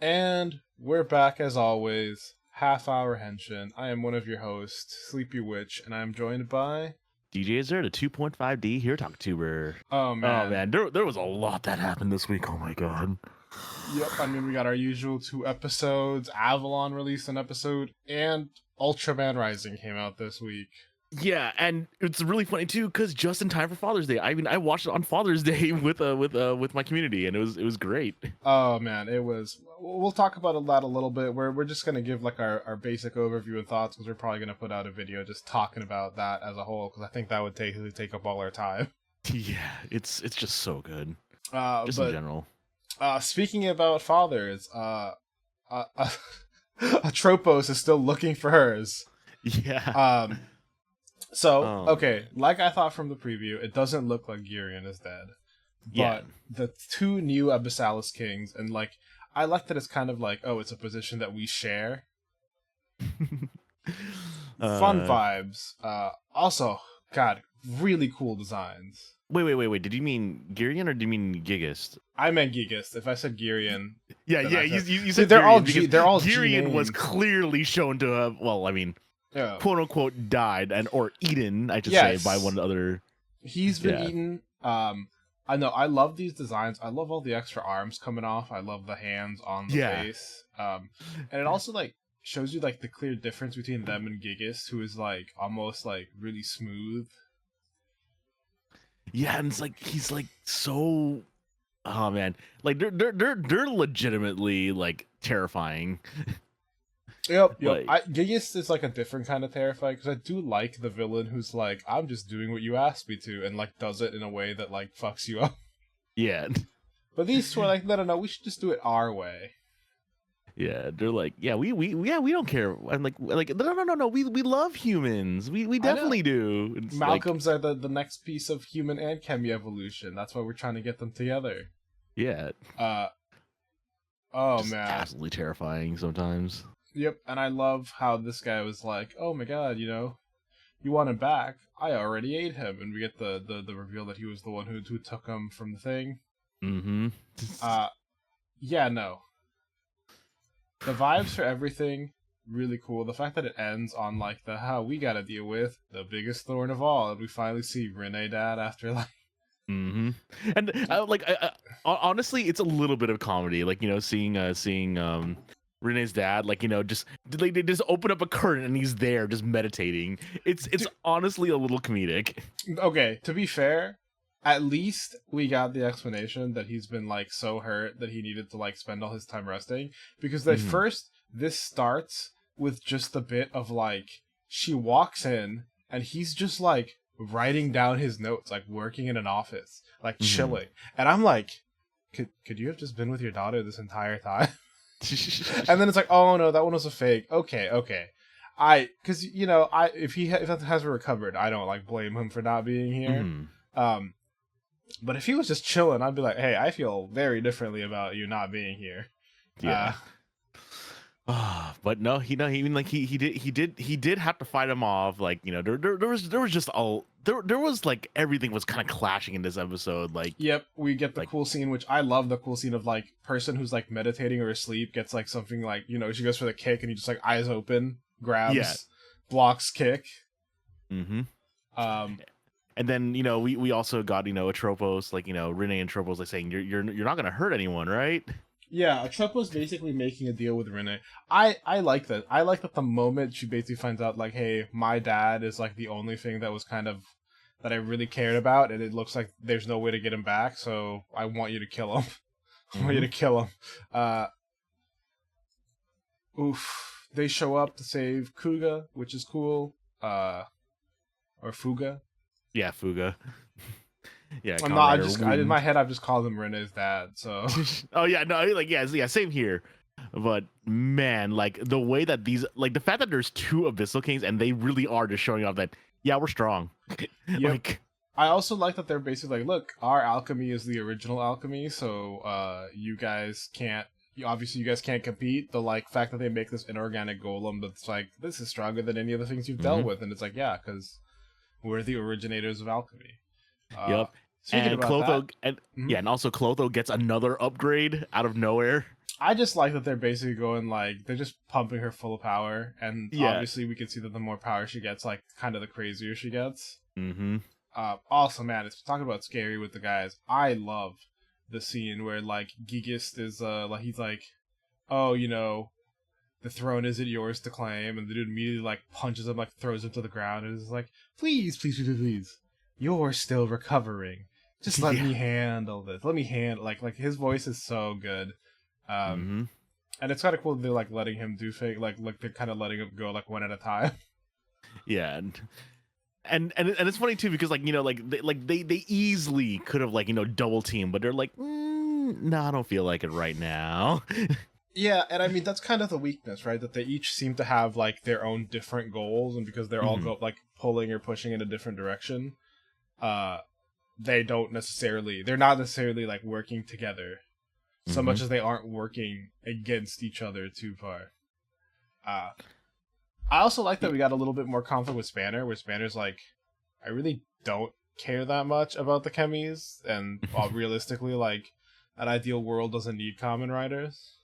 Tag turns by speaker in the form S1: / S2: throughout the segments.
S1: And we're back as always, Half Hour Henshin. I am one of your hosts, Sleepy Witch, and I am joined by...
S2: DJ Azure, the 2.5D here talk tuber.
S1: Oh
S2: Oh
S1: man.
S2: man, there was a lot that happened this week. Oh my god.
S1: Yep, I mean we got our usual 2 episodes, Avalon released an episode, and Ultraman Rising came out this week.
S2: Yeah, and it's really funny too because just in time for Father's Day. I mean, I watched it on Father's Day with my community, and it was great.
S1: Oh man, it was... We'll talk about that a little bit. We're just going to give like our basic overview and thoughts because we're probably going to put out a video just talking about that as a whole because I think that would take up all our time.
S2: Yeah, it's just so good.
S1: But
S2: in general.
S1: Speaking about fathers, Atropos is still looking for hers.
S2: Yeah.
S1: Okay, like I thought from the preview, it doesn't look like Girion is dead. But
S2: Yeah.
S1: the 2 new Abyssalis Kings, and like, I like that it's kind of like, oh, it's a position that we share. Fun vibes. Also, God, really cool designs.
S2: Wait. Did you mean Girion or did you mean Gigist?
S1: I meant Gigist. If I said Girion...
S2: Yeah. You said
S1: they're all
S2: Girion
S1: they're all
S2: Girion was
S1: G-names.
S2: clearly shown to have, well, I mean...
S1: Yeah.
S2: quote unquote died or eaten, I should
S1: Yes.
S2: say, by one of the other.
S1: He's been eaten. I know. I love these designs. I love all the extra arms coming off. I love the hands on the face. And it also like shows you like the clear difference between them and Gigas, who is like almost like really smooth.
S2: Yeah, and it's like he's like so. Oh man, like they're legitimately like terrifying.
S1: Yep.
S2: Like,
S1: Gigas is like a different kind of terrifying because I do like the villain who's like, I'm just doing what you asked me to, and like does it in a way that like fucks you up.
S2: yeah.
S1: But these two are like, no, we should just do it our way.
S2: Yeah, they're like, yeah, we don't care. I'm like no, we love humans. We definitely do. It's
S1: Malcolm's are the next piece of human and chemi evolution. That's why we're trying to get them together.
S2: Yeah.
S1: Oh
S2: just
S1: man,
S2: absolutely terrifying sometimes.
S1: Yep, and I love how this guy was like, "Oh my god, you want him back? I already ate him," and we get the reveal that he was the one who took him from the thing.
S2: Mm-hmm.
S1: Yeah, no. The vibes for everything really cool. The fact that it ends on like the how we gotta deal with the biggest thorn of all, and we finally see Rene Dad after like.
S2: Mm-hmm. And honestly, it's a little bit of comedy, like seeing Renee's dad, like just like they just open up a curtain and he's there just meditating. It's honestly a little comedic.
S1: Okay, to be fair, at least we got the explanation that he's been like so hurt that he needed to like spend all his time resting. Because this starts with just a bit of like she walks in and he's just like writing down his notes, like working in an office, like chilling. And I'm like, could you have just been with your daughter this entire time? And then it's like, oh no, that one was a fake. Okay. Because if that hasn't recovered, I don't like blame him for not being here. But if he was just chilling, I'd be like, hey, I feel very differently about you not being here.
S2: Yeah. But no, he did have to fight him off. Like there was like everything was kind of clashing in this episode. Like,
S1: yep, we get the cool scene, which I love the cool scene of like person who's like meditating or asleep gets like something like she goes for the kick and he just like eyes open, grabs, blocks kick.
S2: And then we also got Atropos, like Rene and Atropos like saying you're not gonna hurt anyone, right?
S1: Yeah, Atropos basically making a deal with Rene. I like that. I like that the moment she basically finds out, like, hey, my dad is, like, the only thing that was kind of, that I really cared about, and it looks like there's no way to get him back, so I want you to kill him. I want you to kill him. They show up to save Kuga, which is cool. Or Fuga.
S2: Yeah, Fuga. Yeah,
S1: in my head I've just called him Rene's dad. So.
S2: Oh yeah, no, like yeah, same here. But man, like the way that these, like the fact that there's 2 Abyssal Kings and they really are just showing off that we're strong.
S1: Yep.
S2: Like,
S1: I also like that they're basically like, look, our alchemy is the original alchemy, so you guys can't compete. The like fact that they make this inorganic golem that's like, this is stronger than any of the things you've dealt with, and it's like, yeah, because we're the originators of alchemy.
S2: Yep. And Clotho, and also Clotho gets another upgrade out of nowhere.
S1: I just like that they're basically going like they're just pumping her full of power, and
S2: Yeah.
S1: obviously we can see that the more power she gets, like kind of the crazier she gets.
S2: Mm-hmm.
S1: Also, man, it's talking about scary with the guys. I love the scene where like Gigist is like he's like, oh, you know, the throne isn't yours to claim, and the dude immediately like punches him, like throws him to the ground, and is like, please, please, please, please, you're still recovering. Just let me handle this. Let me handle like his voice is so good. And it's kind of cool that they're like letting him do fake like they're kind of letting him go like one at a time.
S2: Yeah, and it's funny too because like you know like they easily could have like you know double team, but they're like, no, I don't feel like it right now.
S1: Yeah, and I mean that's kind of the weakness, right? That they each seem to have like their own different goals, and because they're all like pulling or pushing in a different direction, they're not necessarily like working together so much as they aren't working against each other too far. I also like that we got a little bit more conflict with Spanner, where Spanner's like, I really don't care that much about the chemis, and realistically, like, an ideal world doesn't need common riders.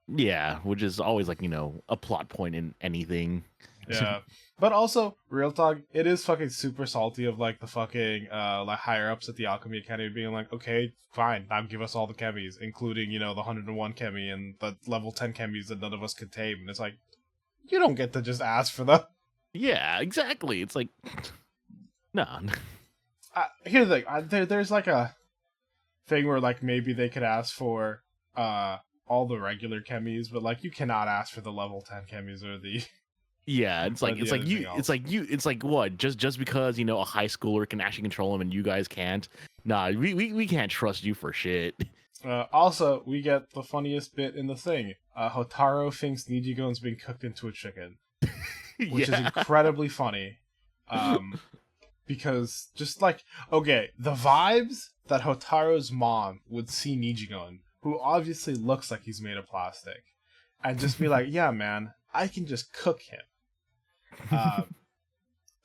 S2: Yeah, which is always like, you know, a plot point in anything.
S1: Yeah. But also, real talk, it is fucking super salty of like the fucking like higher ups at the Alchemy Academy being like, okay, fine, now give us all the chemis, including, you know, the 101 chemi and the level 10 chemis that none of us could tame. And it's like, you don't get to just ask for them.
S2: Yeah, exactly. It's like, no.
S1: Here's the thing, there's like a thing where like maybe they could ask for all the regular chemis, but like you cannot ask for the level 10 chemis or the
S2: yeah, it's like what? Just because, you know, a high schooler can actually control them and you guys can't. Nah, we can't trust you for shit.
S1: Also, we get the funniest bit in the thing. Hotaru thinks Nijigon's being cooked into a chicken, which is incredibly funny. Because just like, okay, the vibes that Hotaru's mom would see Nijigon, who obviously looks like he's made of plastic, and just be like, yeah, man, I can just cook him.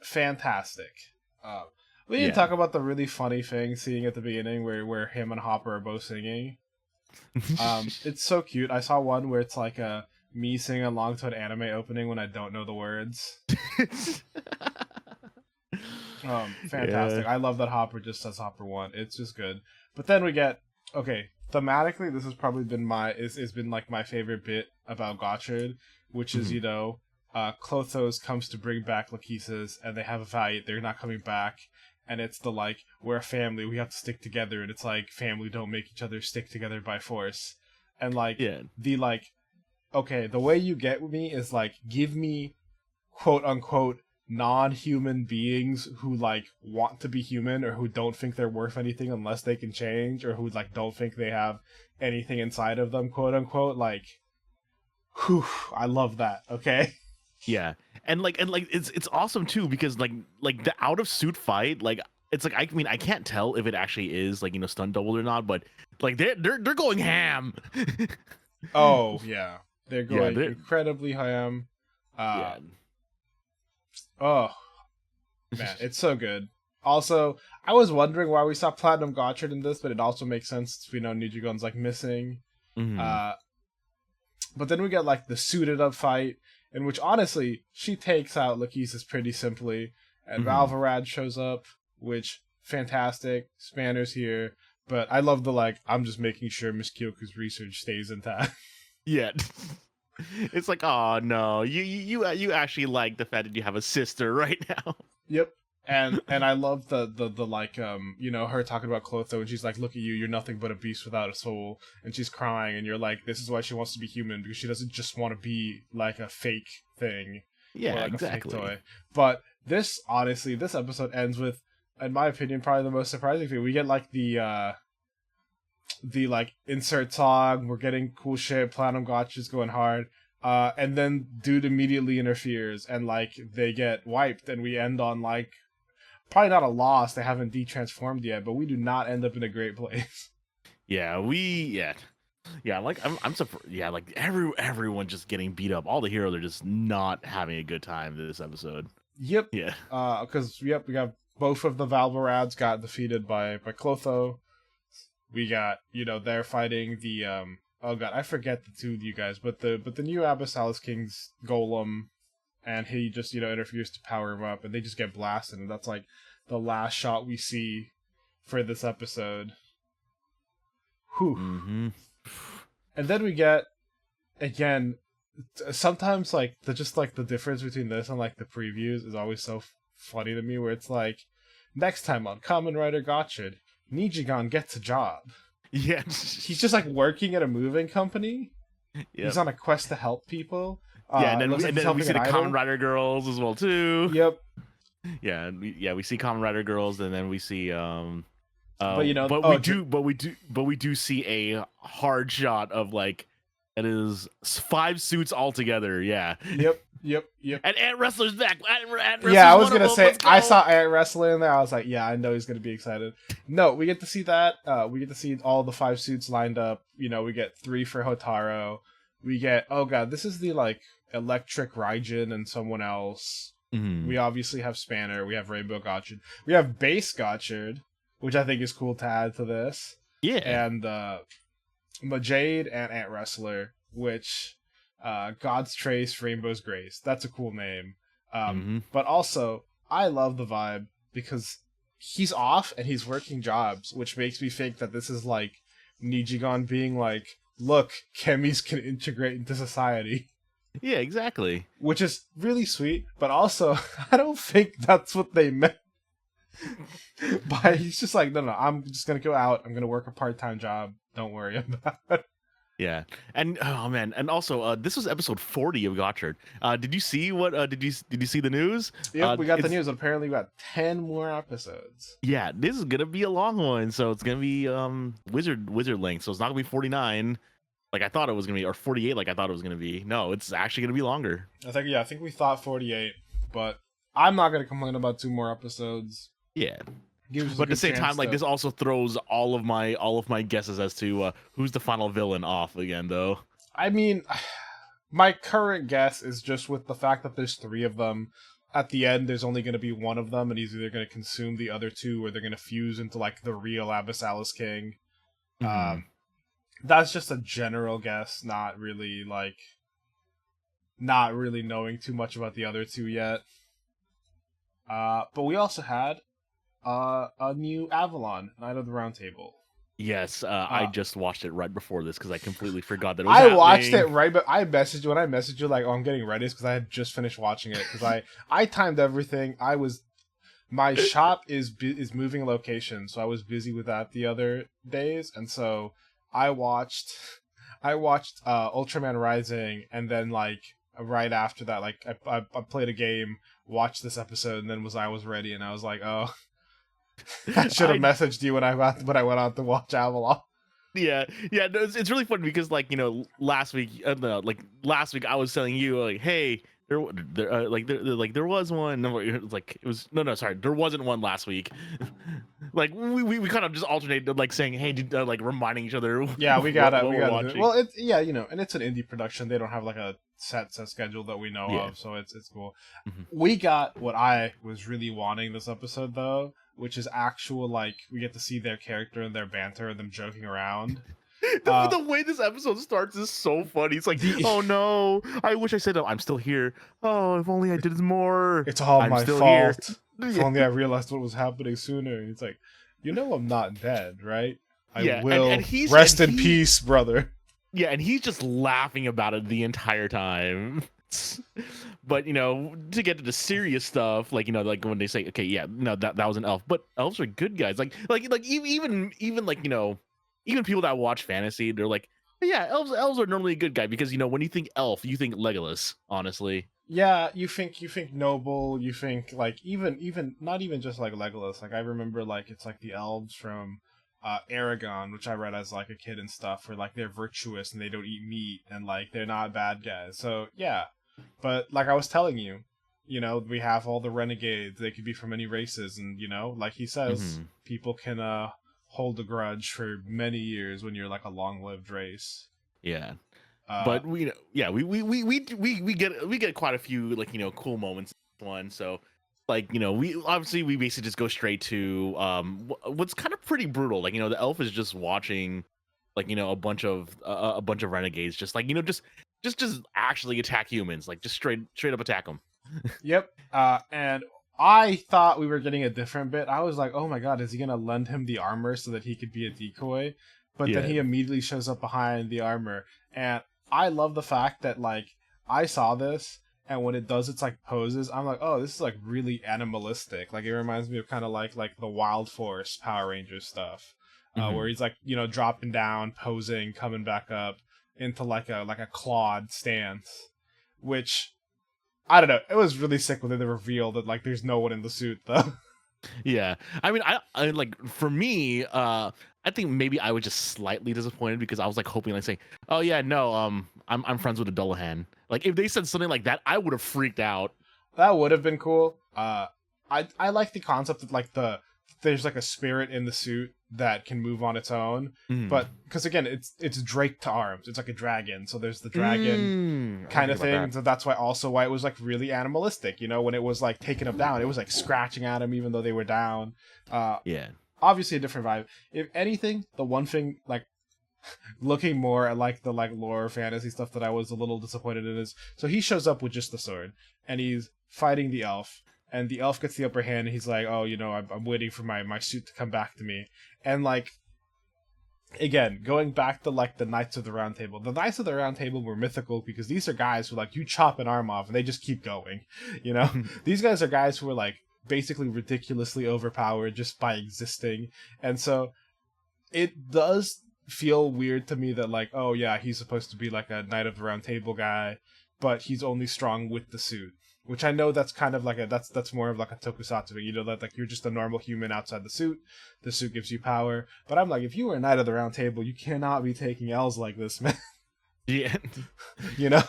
S1: Fantastic. We didn't talk about the really funny thing seeing at the beginning where him and Hopper are both singing. It's so cute. I saw one where it's like me singing along to an anime opening when I don't know the words. Fantastic. I love that Hopper just says Hopper 1. It's just good. But then we get, okay, thematically, this has probably been it's been like my favorite bit about Gotchard, which is, you know, Clothos comes to bring back Lachesis, and they have a fight. They're not coming back, and it's the like, we're a family, we have to stick together, and it's like, family don't make each other stick together by force. And like, the like, okay, the way you get me is like, give me quote unquote non-human beings who like want to be human, or who don't think they're worth anything unless they can change, or who like don't think they have anything inside of them, quote unquote. Like, whew, I love that. Okay.
S2: Yeah, and it's awesome too because like the out of suit fight, like it's like I mean I can't tell if it actually is like, you know, stunt doubled or not, but like they're going ham.
S1: Oh yeah, they're going incredibly ham. Oh man, it's so good. Also, I was wondering why we saw Platinum Gotchard in this, but it also makes sense since we know Nijigon's like missing. But then we get like the suited up fight, in which honestly she takes out Lachesis pretty simply, and Valvarad shows up, which fantastic. Spanner's here, but I love the like, I'm just making sure Miss Kyoku's research stays intact.
S2: Yeah. It's like, oh no, you actually like the fact that you have a sister right now.
S1: Yep. And I love the like you know, her talking about Clotho, and she's like, look at you, you're nothing but a beast without a soul, and she's crying, and you're like, this is why she wants to be human, because she doesn't just want to be like a fake thing.
S2: Yeah,
S1: or like
S2: exactly.
S1: A fake toy. But this episode ends with, in my opinion, probably the most surprising thing. We get like the like insert song, we're getting cool shit, Platinum Gotcha's going hard. And then dude immediately interferes, and like they get wiped, and we end on like probably not a loss. They haven't de-transformed yet, but we do not end up in a great place.
S2: Yeah, like I'm surprised. Yeah, like everyone just getting beat up. All the heroes are just not having a good time this episode.
S1: Yep.
S2: Yeah.
S1: Because we got both of the Valvarads got defeated by Clotho. We got, you know, they're fighting the oh god, I forget the two of you guys, but the new Abyssalis King's golem, and he just interferes to power him up, and they just get blasted, and that's like the last shot we see for this episode. Whew.
S2: Mm-hmm.
S1: And then we get again. Sometimes like the difference between this and like the previews is always so funny to me, where it's like, next time on Kamen Rider Gotchard, Nijigan gets a job.
S2: Yeah.
S1: He's just like working at a moving company. Yep. He's on a quest to help people.
S2: Yeah, and then we see the Kamen Rider girls as well too.
S1: Yep.
S2: Yeah, we see Kamen Rider girls, and then we see but we do see a hard shot of like, it is 5 suits all together. Yeah.
S1: Yep.
S2: And Ant Wrestler's back.
S1: I was gonna say, I saw Ant Wrestler in there. I was like, yeah, I know he's gonna be excited. No, we get to see that. We get to see all the 5 suits lined up. We get 3 for Hotaro. We get, oh god, this is the like Electric Raijin and someone else.
S2: Mm-hmm.
S1: We obviously have Spanner. We have Rainbow Gotchard. We have Base Gotchard, which I think is cool to add to this.
S2: Yeah.
S1: And Majade and Ant Wrestler, which God's Trace, Rainbow's Grace. That's a cool name. But also, I love the vibe because he's off and he's working jobs, which makes me think that this is like Nijigan being like, look, chemis can integrate into society.
S2: Yeah, exactly.
S1: Which is really sweet, but also, I don't think that's what they meant. But he's just like, no, I'm just going to go out. I'm going to work a part-time job. Don't worry about it.
S2: Yeah, and oh man, and also this was episode 40 of Gotchard. Did you see what? Did you see the news?
S1: Yep, we got the news. Apparently, we got 10 more episodes.
S2: Yeah, this is gonna be a long one, so it's gonna be wizard length. So it's not gonna be 49, like I thought it was gonna be, or 48, like I thought it was gonna be. No, it's actually gonna be longer.
S1: I think we thought 48, but I'm not gonna complain about 2 more episodes.
S2: Yeah. But at the same time, like this also throws all of my guesses as to who's the final villain off again, though.
S1: I mean, my current guess is just with the fact that there's 3 of them. At the end, there's only going to be one of them, and he's either going to consume the other 2, or they're going to fuse into like the real Abyssalis King.
S2: Mm-hmm.
S1: That's just a general guess, not really knowing too much about the other 2 yet. But we also had a new Avalon, Night of the Round Table.
S2: Yes, I just watched it right before this because I completely forgot that it was happening.
S1: Watched it right, but I messaged you when I messaged you like, oh, I'm getting ready, because I had just finished watching it, because I timed everything. My shop is moving location, so I was busy with that the other days, and so I watched Ultraman Rising, and then like right after that, like I played a game, watched this episode, and then I was ready, and I was like, oh. I should have messaged you when I went out to watch Avalon.
S2: Yeah, no, it's really funny because last week I was telling you like, hey, there was one. There wasn't one last week. Like we kind of just alternated like saying, hey, like reminding each other.
S1: Yeah, we gotta. Well, it's and it's an indie production. They don't have like a set schedule that we know of, so it's cool. Mm-hmm. We got what I was really wanting this episode though, which is actual like we get to see their character and their banter and them joking around.
S2: The way this episode starts is so funny. It's like, oh no, I wish I said, I'm still here. Oh, if only I did more.
S1: It's all my fault. If only I realized what was happening sooner. And it's like, I'm not dead, right? I will rest in peace, brother.
S2: Yeah, and he's just laughing about it the entire time. But to get to the serious stuff, like when they say, okay, yeah, no, that was an elf, but elves are good guys. Like even even people that watch fantasy, they're like, yeah, elves are normally a good guy, because when you think elf, you think Legolas, honestly.
S1: Yeah, you think noble, you think like even not even just like Legolas. Like I remember like it's like the elves from Aragon, which I read as like a kid and stuff, where like they're virtuous and they don't eat meat and like they're not bad guys. So yeah, but like I was telling you, we have all the renegades. They could be from any races, and like he says, people can hold a grudge for many years when you're like a long-lived race.
S2: Yeah. But we get quite a few like cool moments in this one. So like we basically just go straight to what's kind of pretty brutal. Like the elf is just watching like a bunch of renegades just like just actually attack humans, like just straight up attack them.
S1: Yep. And I thought we were getting a different bit. I was like, oh my god, is he gonna lend him the armor so that he could be a decoy? But then
S2: Yeah.
S1: he immediately shows up behind the armor. And I love the fact that, like, I saw this, and when it does its, like, poses, I'm like, oh, this is, like, really animalistic. Like, it reminds me of kind of like the Wild Force Power Rangers stuff. Where he's, like, you know, dropping down, posing, coming back up into, like a clawed stance. Which, I don't know, it was really sick when they revealed that, like, there's no one in the suit, though.
S2: Yeah, I mean, I like for me, I think maybe I was just slightly disappointed because I was like hoping, like saying, "Oh yeah, no, I'm friends with a Dullahan." Like if they said something like that, I would have freaked out.
S1: That would have been cool. I like the concept that, like, there's like a spirit in the suit that can move on its own, but because again, it's drake to arms. It's like a dragon, so there's the dragon kind of thing. So that's why it was like really animalistic. You know, when it was like taking them down, it was like scratching at them even though they were down.
S2: Yeah,
S1: Obviously a different vibe. If anything, the one thing, like, looking more at like the like lore fantasy stuff that I was a little disappointed in is, so he shows up with just the sword and he's fighting the elf, and the elf gets the upper hand and he's like, oh, you know, I'm waiting for my suit to come back to me. And like, again, going back to like the Knights of the Round Table, the Knights of the Round Table were mythical because these are guys who, like, you chop an arm off and they just keep going, you know. These guys are guys who are like basically ridiculously overpowered just by existing. And so it does feel weird to me that, like, oh yeah, he's supposed to be like a Knight of the Round Table guy, but he's only strong with the suit. Which I know that's kind of like that's more of like a tokusatsu, you know, that like you're just a normal human outside the suit gives you power. But I'm like, if you were a Knight of the Round Table, you cannot be taking L's like this, man.
S2: yeah,
S1: You know.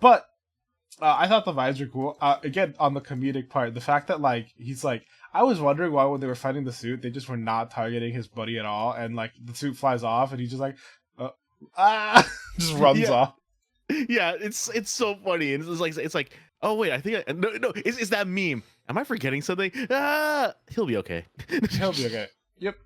S1: But I thought the vibes were cool. Again, on the comedic part, the fact that, like, he's like, I was wondering why when they were fighting the suit, they just were not targeting his buddy at all, and like the suit flies off, and he's just like, just runs off.
S2: Yeah, it's so funny, and it's like, oh wait, I think no, it's that meme. Am I forgetting something? He'll be okay.
S1: He'll be okay. Yep.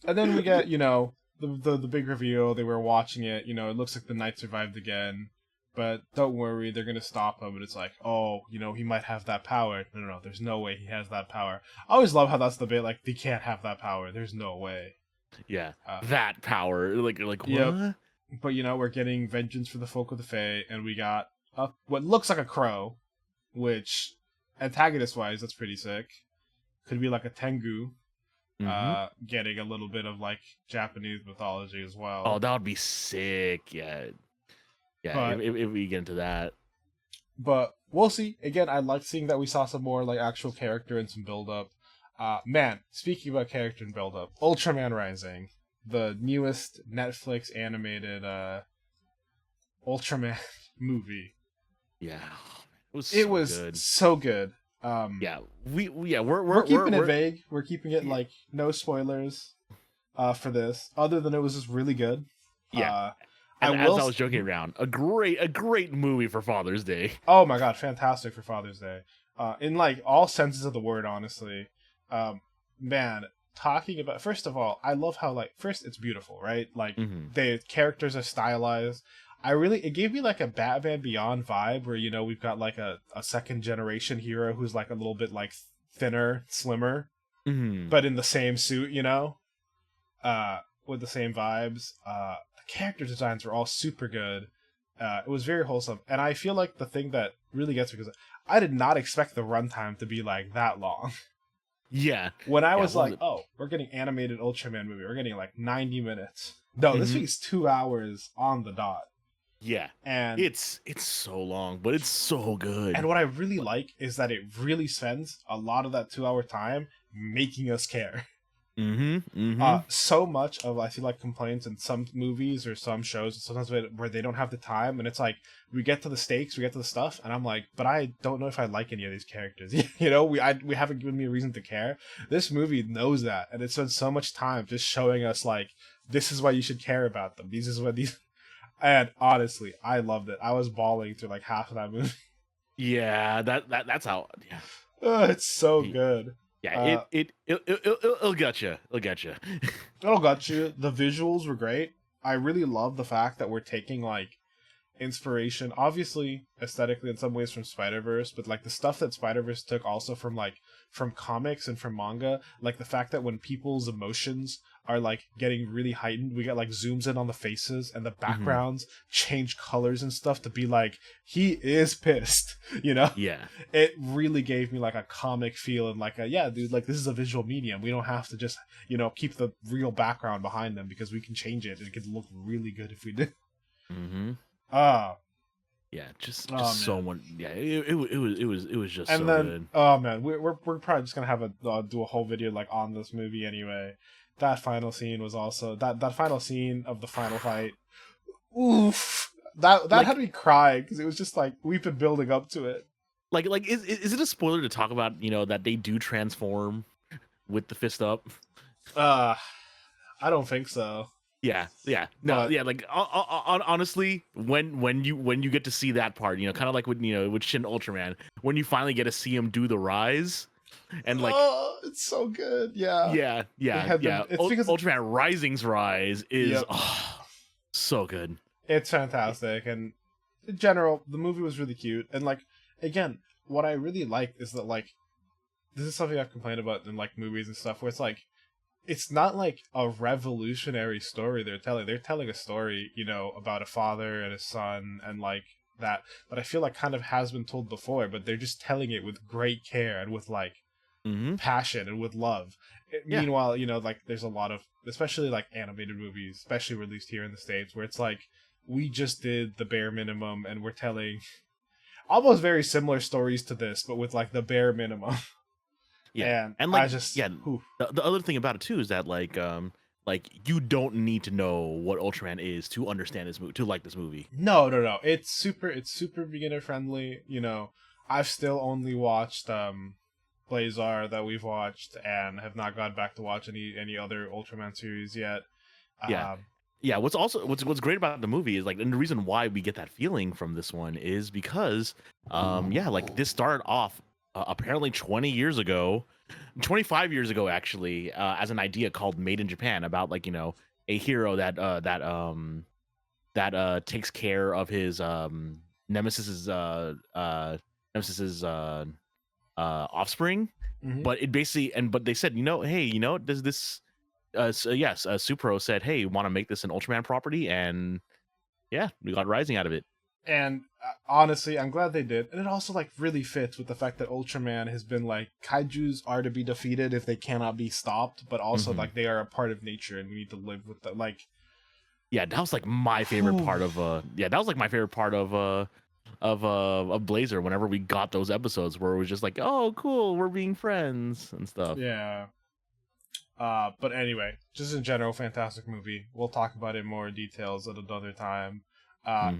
S1: And then we get, you know, the big reveal. They were watching it. You know, it looks like the knight survived again. But don't worry, they're gonna stop him. And it's like, oh, you know, he might have that power. No, there's no way he has that power. I always love how that's the bit, like, they can't have that power. There's no way.
S2: Yeah, that power. Like what?
S1: Yep. But, you know, we're getting vengeance for the folk of the Fae, and we got what looks like a crow, which, antagonist-wise, that's pretty sick. Could be like a Tengu, getting a little bit of, like, Japanese mythology as well.
S2: Oh, that would be sick. Yeah. But, if we get into that.
S1: But we'll see. Again, I like seeing that we saw some more, like, actual character and some build-up. Man, speaking about character and build-up, Ultraman Rising, the newest Netflix animated Ultraman movie.
S2: Yeah,
S1: it was so good.
S2: Yeah,
S1: we're keeping it vague. We're keeping it like no spoilers for this, other than it was just really good.
S2: Yeah. And as I was joking around, a great movie for Father's Day.
S1: Oh my god, fantastic for Father's Day. In like all senses of the word, honestly. Man, talking about, first of all, I love how, like, first it's beautiful, right? Like, the characters are stylized. It gave me like a Batman Beyond vibe where, you know, we've got like a second generation hero who's like a little bit like thinner, slimmer, but in the same suit, you know, with the same vibes. The character designs were all super good. It was very wholesome. And I feel like the thing that really gets me, because I did not expect the runtime to be like that long.
S2: Yeah.
S1: When I was like, oh, we're getting animated Ultraman movie. We're getting like 90 minutes. No, this thing's 2 hours on the dot.
S2: Yeah.
S1: And
S2: it's so long, but it's so good.
S1: And what I really like is that it really spends a lot of that 2 hour time making us care. So much of, I feel like, complaints in some movies or some shows, sometimes where they don't have the time, and it's like, we get to the stakes, we get to the stuff, and I'm like, but I don't know if I like any of these characters. You know, we haven't given me a reason to care. This movie knows that, and it spends so much time just showing us, like, this is why you should care about them. This is what these... And honestly, I loved it. I was bawling through like half of that movie.
S2: Yeah, that's how... Yeah.
S1: Oh, it's so good.
S2: Yeah, it'll get you. It'll get you.
S1: It'll got you. The visuals were great. I really love the fact that we're taking like inspiration, obviously aesthetically in some ways from Spider-Verse, but like the stuff that Spider-Verse took also from comics and from manga, like the fact that when people's emotions are like getting really heightened, we get like zooms in on the faces and the backgrounds change colors and stuff to be like, he is pissed, you know?
S2: Yeah.
S1: It really gave me like a comic feel and like a, yeah, dude, like this is a visual medium. We don't have to just, you know, keep the real background behind them because we can change it and it could look really good if we do.
S2: Yeah, just so much. Yeah, it was just
S1: and
S2: so
S1: then,
S2: good.
S1: Oh man, we're probably just gonna have a do a whole video like on this movie anyway. That final scene was also that final scene of the final fight. Oof, that like, had me crying because it was just like we've been building up to it.
S2: Like is it a spoiler to talk about, you know, that they do transform with the fist up?
S1: I don't think so.
S2: Yeah. No, yeah, like honestly, when you get to see that part, you know, kind of like with, you know, with Shin Ultraman, when you finally get to see him do the rise, and like,
S1: oh, it's so good. Yeah.
S2: It's because Ultraman Rising's rise is so good.
S1: It's fantastic, and in general, the movie was really cute. And like, again, what I really liked is that like, this is something I've complained about in like movies and stuff, where it's like, it's not like a revolutionary story they're telling. They're telling a story, you know, about a father and a son and like that. But I feel like kind of has been told before, but they're just telling it with great care and with like passion and with love. Meanwhile, you know, like there's a lot of, especially like animated movies, especially released here in the States, where it's like, we just did the bare minimum and we're telling almost very similar stories to this, but with like the bare minimum.
S2: Yeah, and like, the other thing about it too is that like you don't need to know what Ultraman is to understand this movie, to like this movie.
S1: No. It's super beginner friendly. You know, I've still only watched Blazar that we've watched and have not gone back to watch any other Ultraman series yet.
S2: Yeah. What's great about the movie is like, and the reason why we get that feeling from this one is because like this started off apparently 20 years ago, 25 years ago actually, as an idea called Made in Japan, about like, you know, a hero that takes care of his nemesis's offspring. But it basically, but they said, you know, hey, you know, does this Supro said, hey, want to make this an Ultraman property, and yeah, we got Rising out of it.
S1: And honestly, I'm glad they did. And it also like really fits with the fact that Ultraman has been like, kaijus are to be defeated if they cannot be stopped, but also like they are a part of nature and we need to live with that. Like,
S2: yeah, that was like my favorite part of Blazer, whenever we got those episodes where it was just like, oh cool, we're being friends and stuff.
S1: Yeah. But anyway, just in general, fantastic movie. We'll talk about it more in details at another time.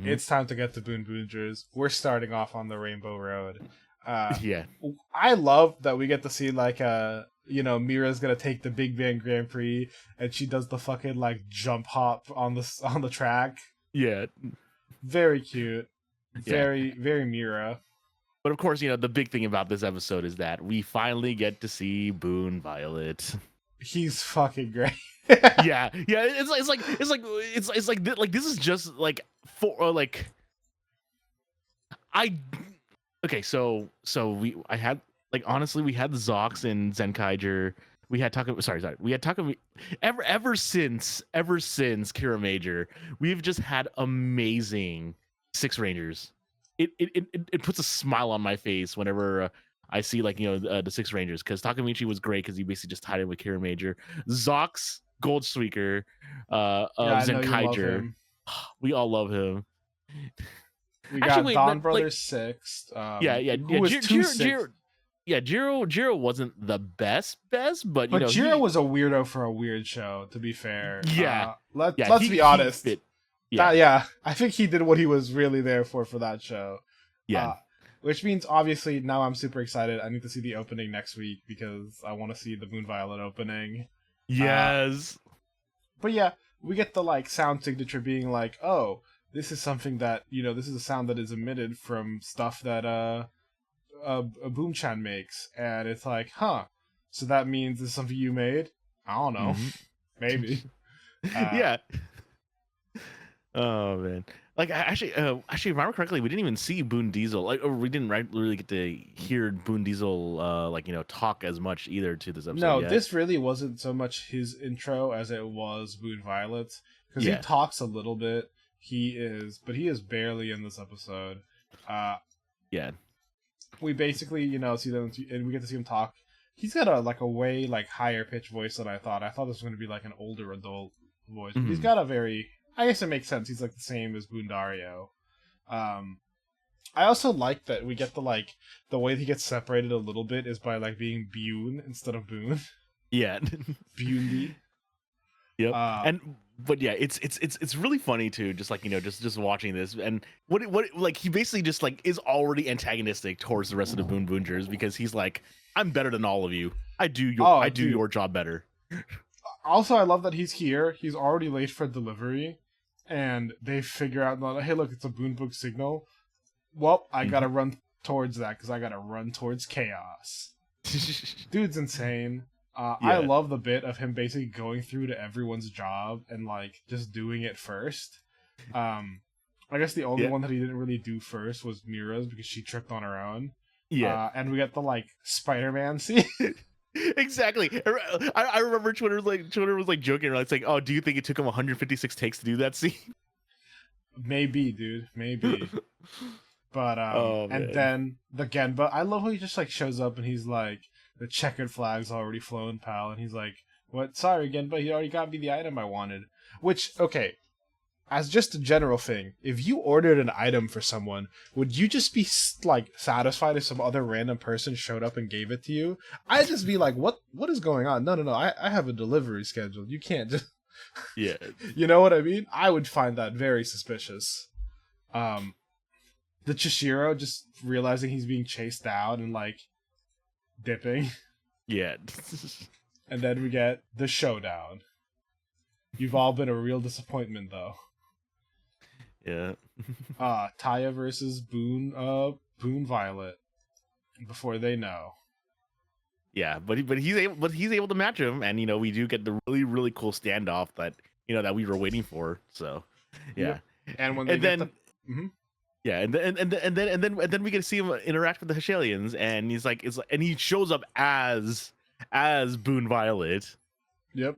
S1: It's time to get to Boon Boongers. We're starting off on the Rainbow Road. I love that we get to see like you know, Mira's gonna take the Big Bang Grand Prix and she does the fucking like jump hop on the track.
S2: Yeah.
S1: Very cute. Very Mira.
S2: But of course, you know, the big thing about this episode is that we finally get to see Boon Violet.
S1: He's fucking great.
S2: yeah. It's like this is just like for like I had like, honestly, we had the Zox and Zenkaiger. We had we had Taka. Ever since Kira Major, we've just had amazing Six Rangers. It puts a smile on my face whenever I see, like, you know, the Six Rangers, because Takamichi was great because he basically just tied in with Kira Major. Zox, Goldstreaker, Zenkaiger. We all love him.
S1: We got Don Brothers sixth.
S2: Jiro wasn't the best, but you know,
S1: Jiro was a weirdo for a weird show, to be fair.
S2: Let's
S1: be honest. I think he did what he was really there for that show. Which means, obviously, now I'm super excited. I need to see the opening next week because I want to see the Moon Violet opening.
S2: Yes.
S1: But yeah, we get the like sound signature being like, oh, this is something that, you know, this is a sound that is emitted from stuff that Boomchan makes, and it's like, huh, So that means this is something you made? I don't know. Maybe.
S2: Yeah. Oh man. Like actually, if I remember correctly, we didn't even see Boone Diesel. Like, or we didn't really get to hear Boone Diesel, talk as much either to this episode.
S1: No,
S2: yet.
S1: this really wasn't so much his intro as it was Boone Violet's, because he talks a little bit. But he is barely in this episode.
S2: Yeah.
S1: We basically, see them, and we get to see him talk. He's got a way higher pitched voice than I thought. I thought this was going to be like an older adult voice. But he's got a very, I guess it makes sense. He's like the same as Boondario. I also like that we get the way he gets separated a little bit is by being Bune instead of Boone.
S2: Yeah.
S1: Bundy.
S2: Yep. But yeah, it's really funny too. Just just watching this, and what he basically just is already antagonistic towards the rest of the Boon Boongers, because he's like, I'm better than all of you. I do your job better.
S1: Also, I love that he's here. He's already late for delivery, and they figure out, hey, look, it's a Boon Book signal. Well, I gotta run towards that because I gotta run towards chaos. Dude's insane. I love the bit of him basically going through to everyone's job and just doing it first. I guess the only one that he didn't really do first was Mira's, because she tripped on her own. Yeah. And we get the Spider-Man scene.
S2: Exactly. I remember Twitter was joking around. It's like, oh, do you think it took him 156 takes to do that scene?
S1: Maybe, dude. Maybe. But then the Genba, I love how he just shows up and he's like, the checkered flag's already flown, pal, and he's like, what? Sorry, Genba, he already got me the item I wanted. Which, okay, as just a general thing, if you ordered an item for someone, would you just be satisfied if some other random person showed up and gave it to you? I'd just be like, what is going on? No, I have a delivery scheduled. You can't just...
S2: Yeah.
S1: You know what I mean? I would find that very suspicious. The Chishiro just realizing he's being chased down and dipping.
S2: Yeah.
S1: And then we get the showdown. You've all been a real disappointment, though.
S2: Yeah.
S1: Taya versus Boone Violet. Before they know.
S2: Yeah, but he's able to match him, and we do get the really, really cool standoff that that we were waiting for. So yeah.
S1: And when they
S2: yeah, and then we get to see him interact with the Heshalians, and and he shows up as Boone Violet.
S1: Yep.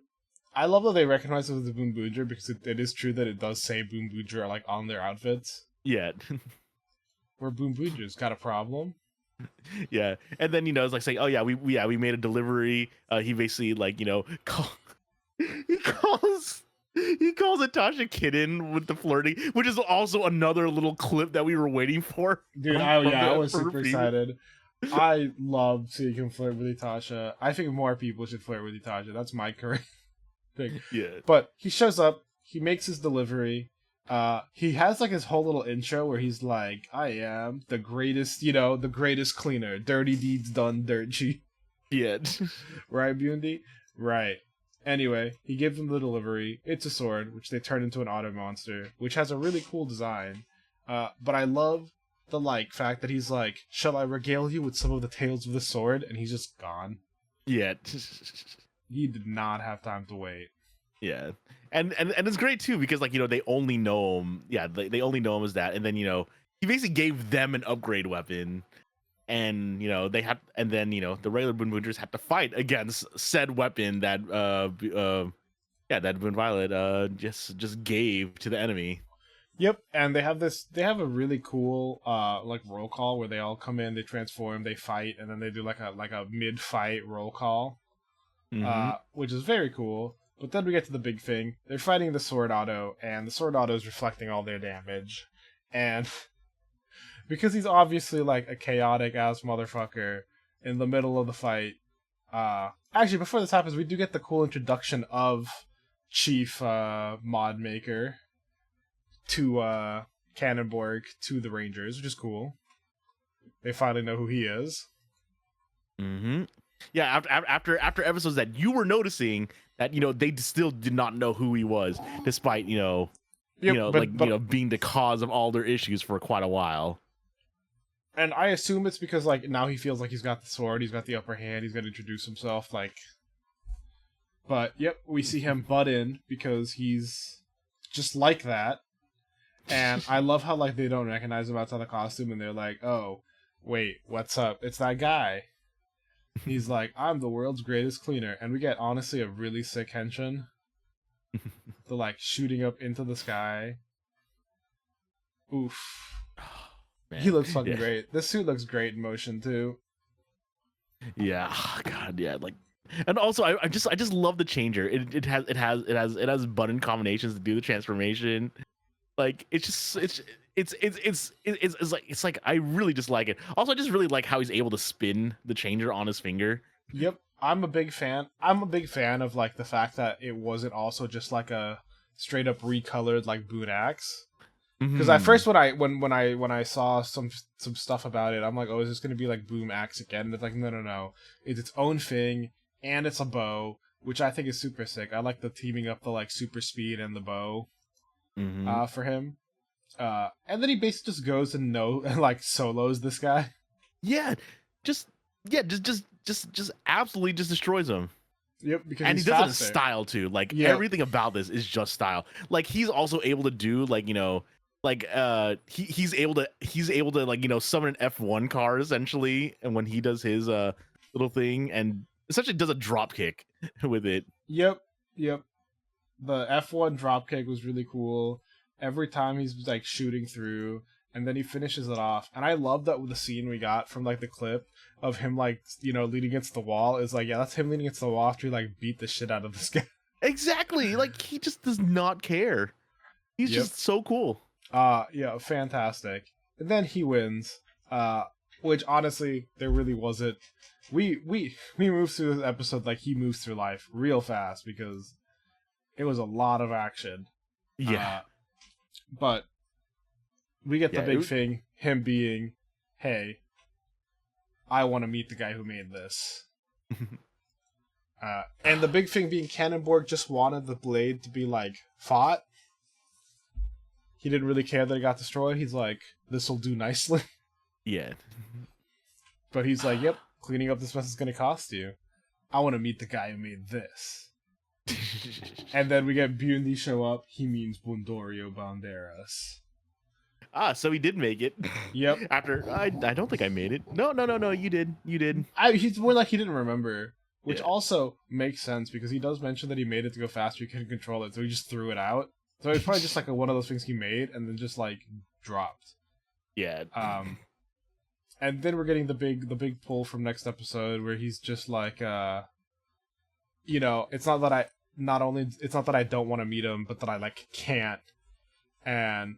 S1: I love that they recognize him as the Boon Booger, because it is true that it does say Boon Booger on their outfits.
S2: Yeah.
S1: Where Boon Booger's got a problem.
S2: Yeah, and then it's saying, oh yeah, we made a delivery. He basically he calls Natasha Kitten with the flirting, which is also another little clip that we were waiting for.
S1: Dude, I was super excited. I love seeing him flirt with Natasha. I think more people should flirt with Natasha. That's my current thing.
S2: Yeah.
S1: But he shows up, he makes his delivery. He has his whole little intro where he's like, I am the greatest, the greatest cleaner. Dirty deeds done dirt cheap.
S2: Yeah.
S1: Right, Bundy? Right. Anyway, he gives them the delivery. It's a sword, which they turn into an auto monster, which has a really cool design. But I love the fact that he's like, shall I regale you with some of the tales of the sword? And he's just gone.
S2: Yeah.
S1: He did not have time to wait.
S2: Yeah. And it's great too, because they only know him. Yeah, they only know him as that. And then he basically gave them an upgrade weapon, and they had, and then the regular Boon Boongers had to fight against said weapon that that Boone Violet just gave to the enemy.
S1: Yep, and they have a really cool roll call where they all come in, they transform, they fight, and then they do a mid-fight roll call, which is very cool. But then we get to the big thing. They're fighting the sword auto, and the sword auto is reflecting all their damage. And because he's obviously a chaotic ass motherfucker in the middle of the fight. Actually, before this happens, we do get the cool introduction of Chief Mod Maker to Cannonborg to the Rangers, which is cool. They finally know who he is.
S2: Mm-hmm. Yeah, after episodes that you were noticing that they still did not know who he was, despite being the cause of all their issues for quite a while.
S1: And I assume it's because like now he feels like he's got the sword, he's got the upper hand, he's got to introduce himself. Like, but yep, we see him butt in because he's just like that. And I love how like they don't recognize him outside the costume, and they're like, "Oh, wait, what's up? It's that guy." He's like, "I'm the world's greatest cleaner," and we get honestly a really sick henshin. The like shooting up into the sky. Oof.
S2: Man.
S1: He looks fucking great. This suit looks great in motion too.
S2: Yeah, God, yeah, like, and also I just love the changer. It has button combinations to do the transformation. Like it's like I really just like it. Also, I just really like how he's able to spin the changer on his finger.
S1: Yep, I'm a big fan. I'm a big fan of like the fact that it wasn't also just like a straight up recolored like boon axe. Because at first when I saw some stuff about it, I'm like, oh, is this gonna be like boom axe again? And it's like, no, it's its own thing, and it's a bow, which I think is super sick. I like the teaming up the like super speed and the bow, for him. And then he basically just goes and like solos this guy.
S2: Yeah, just absolutely just destroys him.
S1: Yep, because
S2: and
S1: he's
S2: he does
S1: faster.
S2: it in style too. Like everything about this is just style. Like he's also able to do like like he's able to like summon an F1 car essentially, and when he does his little thing and essentially does a drop kick with it.
S1: Yep. The F1 drop kick was really cool. Every time he's like shooting through, and then he finishes it off. And I love that with the scene we got from like the clip of him like leaning against the wall is like, yeah, that's him leaning against the wall after he like beat the shit out of this guy.
S2: Exactly. Like he just does not care. He's just so cool.
S1: Yeah, fantastic. And then he wins. Which honestly, there really wasn't. We moved through this episode like he moves through life real fast because it was a lot of action.
S2: Yeah.
S1: But we get the big thing, him being, hey, I want to meet the guy who made this. And the big thing being Cannonborg just wanted the blade to be like fought. He didn't really care that it got destroyed. He's like, this'll do nicely.
S2: Yeah.
S1: But he's like, yep, cleaning up this mess is going to cost you. I want to meet the guy who made this. And then we get Bundi show up. He means Bundorio Banderas.
S2: So he did make it.
S1: Yep.
S2: After I don't think I made it. No, you did.
S1: He's more like he didn't remember, which also makes sense because he does mention that he made it to go faster. He couldn't control it, so he just threw it out. So it's probably just like one of those things he made and then just like dropped.
S2: Yeah.
S1: And then we're getting the big pull from next episode where he's just like, it's not that I don't want to meet him, but that I like can't. And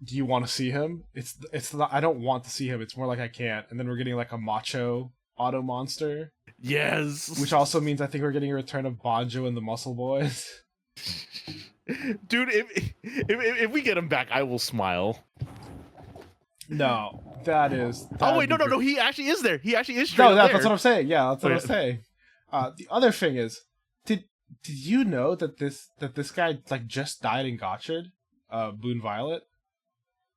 S1: do you want to see him? It's not, I don't want to see him. It's more like I can't. And then we're getting like a macho auto monster.
S2: Yes.
S1: Which also means I think we're getting a return of Banjo and the Muscle Boys.
S2: Dude, if we get him back, I will smile.
S1: No, no.
S2: He actually is there. He actually is.
S1: That's what I'm saying. Yeah, that's what I'm saying. The other thing is, did you know that this guy like just died in Gotchard? Boone Violet.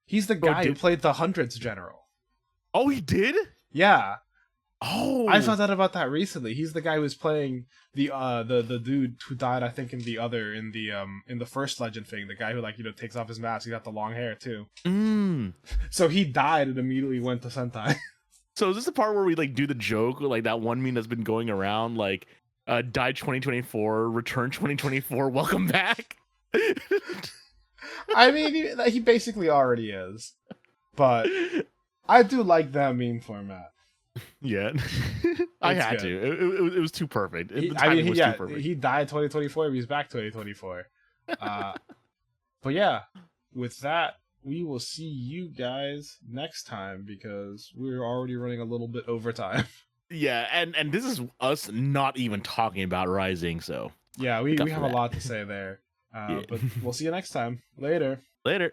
S1: He's the guy who played the Hundreds General. Oh, he did? Yeah. Oh, I found out about that recently. He's the guy who's playing the dude who died, I think, in the first Legend thing. The guy who takes off his mask. He got the long hair too. So he died and immediately went to Sentai.
S2: So is this the part where we do the joke, like that one meme that's been going around, like died 2024, return 2024, welcome back?
S1: I mean, he basically already is, but I do like that meme format.
S2: Yeah, I had to. It was too perfect. Too perfect.
S1: He died 2024. He's back 2024. But yeah, with that, we will see you guys next time because we're already running a little bit over time.
S2: Yeah, and this is us not even talking about Rising. So
S1: yeah, we have a lot to say there. But we'll see you next time. Later.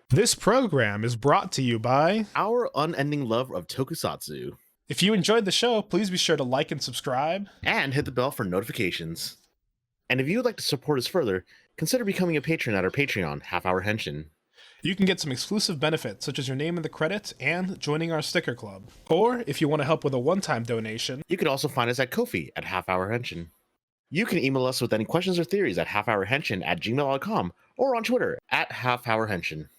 S3: This program is brought to you by
S2: Our Unending Love of Tokusatsu.
S3: If you enjoyed the show, please be sure to like and subscribe.
S2: And hit the bell for notifications. And if you would like to support us further, consider becoming a patron at our Patreon, Half Hour Henshin.
S3: You can get some exclusive benefits, such as your name in the credits and joining our sticker club. Or, if you want to help with a one-time donation,
S2: You can also find us at Ko-fi at Half Hour Henshin. You can email us with any questions or theories at halfhourhenshin@gmail.com or on Twitter at halfhourhenshin.